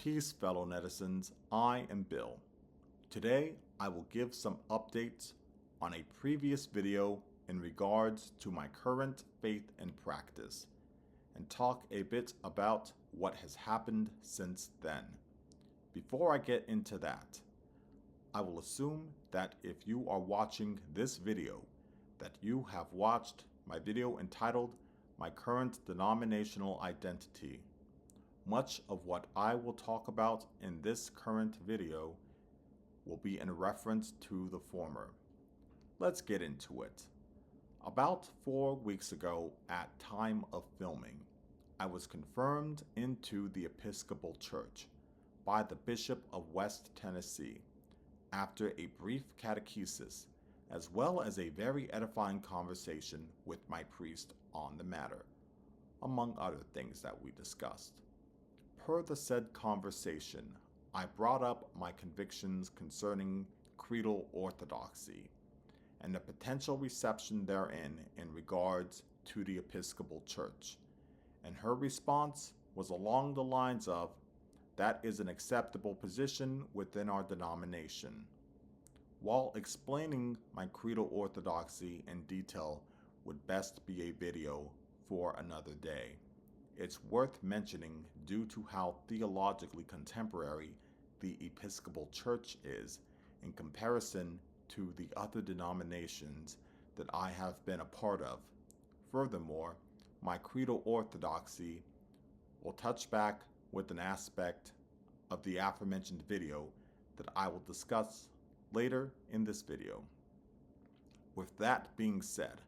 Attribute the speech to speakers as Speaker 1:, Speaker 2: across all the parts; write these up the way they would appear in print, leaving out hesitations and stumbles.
Speaker 1: Peace, fellow netizens. I am Bill. Today, I will give some updates on a previous video in regards to my current faith and practice, and talk a bit about what has happened since then. Before I get into that, I will assume that if you are watching this video, that you have watched my video entitled My Current Denominational Identity. Much of what I will talk about in this current video will be in reference to the former. Let's get into it. About 4 weeks ago at time of filming, I was confirmed into the Episcopal Church by the Bishop of West Tennessee after a brief catechesis, as well as a very edifying conversation with my priest on the matter, among other things that we discussed. Per the said conversation, I brought up my convictions concerning Creedal Orthodoxy and the potential reception therein in regards to the Episcopal Church, and her response was along the lines of, "That is an acceptable position within our denomination." While explaining my Creedal Orthodoxy in detail would best be a video for another day, it's worth mentioning due to how theologically contemporary the Episcopal Church is in comparison to the other denominations that I have been a part of. Furthermore, my Creedal Orthodoxy will touch back with an aspect of the aforementioned video that I will discuss later in this video. With that being said,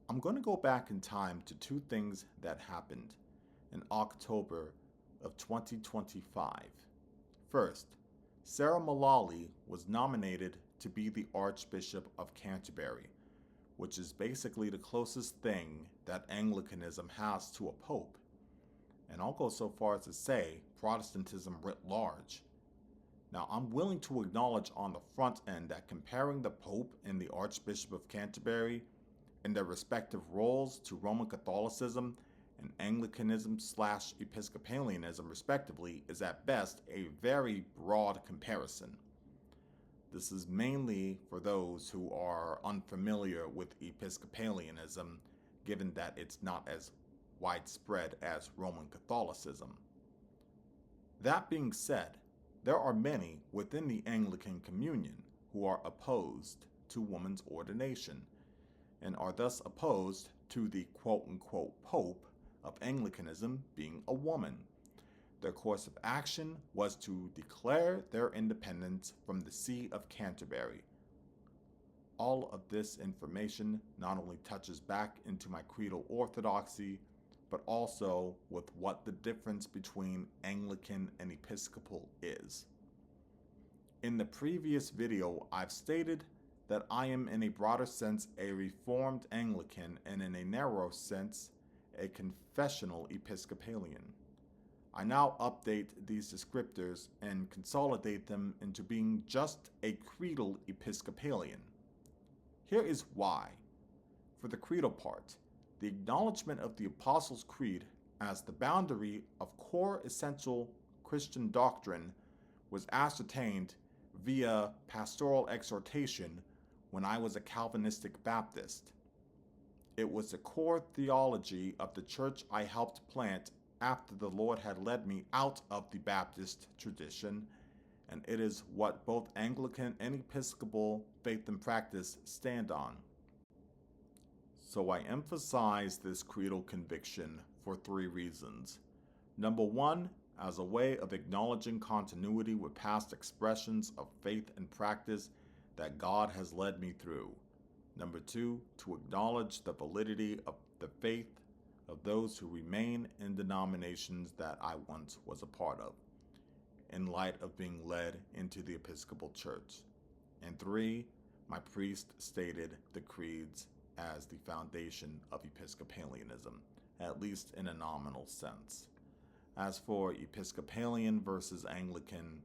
Speaker 1: I'm going to go back in time to two things that happened in October of 2025. First, Sarah Mullally was nominated to be the Archbishop of Canterbury, which is basically the closest thing that Anglicanism has to a pope. And I'll go so far as to say Protestantism writ large. Now, I'm willing to acknowledge on the front end that comparing the Pope and the Archbishop of Canterbury in their respective roles to Roman Catholicism and Anglicanism/Episcopalianism respectively is at best a very broad comparison. This is mainly for those who are unfamiliar with Episcopalianism, given that it's not as widespread as Roman Catholicism. That being said, there are many within the Anglican communion who are opposed to woman's ordination, and are thus opposed to the quote-unquote Pope of Anglicanism being a woman. Their course of action was to declare their independence from the See of Canterbury. All of this information not only touches back into my Creedal Orthodoxy, but also with what the difference between Anglican and Episcopal is. In the previous video, I've stated that I am in a broader sense a Reformed Anglican and in a narrower sense a confessional Episcopalian. I now update these descriptors and consolidate them into being just a Creedal Episcopalian. Here is why. For the Creedal part, the acknowledgement of the Apostles' Creed as the boundary of core essential Christian doctrine was ascertained via pastoral exhortation when I was a Calvinistic Baptist. It was the core theology of the church I helped plant after the Lord had led me out of the Baptist tradition, and it is what both Anglican and Episcopal faith and practice stand on. So I emphasize this creedal conviction for 3 reasons. Number 1, as a way of acknowledging continuity with past expressions of faith and practice that God has led me through. Number 2, to acknowledge the validity of the faith of those who remain in denominations that I once was a part of, in light of being led into the Episcopal Church. And 3, my priest stated the creeds as the foundation of Episcopalianism, at least in a nominal sense. As for Episcopalian versus Anglican,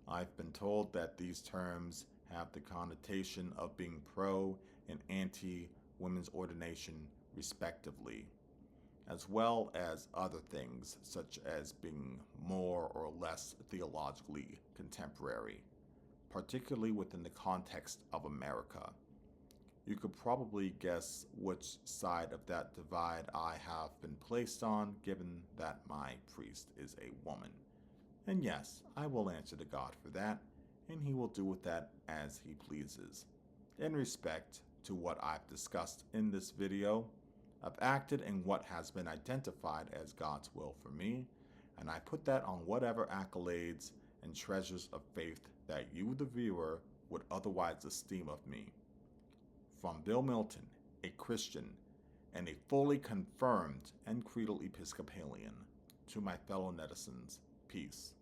Speaker 1: I've been told that these terms have the connotation of being pro and anti women's ordination, respectively. as well as other things such as being more or less theologically contemporary, particularly within the context of America. You could probably guess which side of that divide I have been placed on, given that my priest is a woman. And yes, I will answer to God for that, and he will do with that as he pleases. In respect to what I've discussed in this video, I've acted in what has been identified as God's will for me, and I put that on whatever accolades and treasures of faith that you, the viewer, would otherwise esteem of me. From Bill Milton, a Christian and a fully confirmed and Creedal Episcopalian, to my fellow netizens, peace.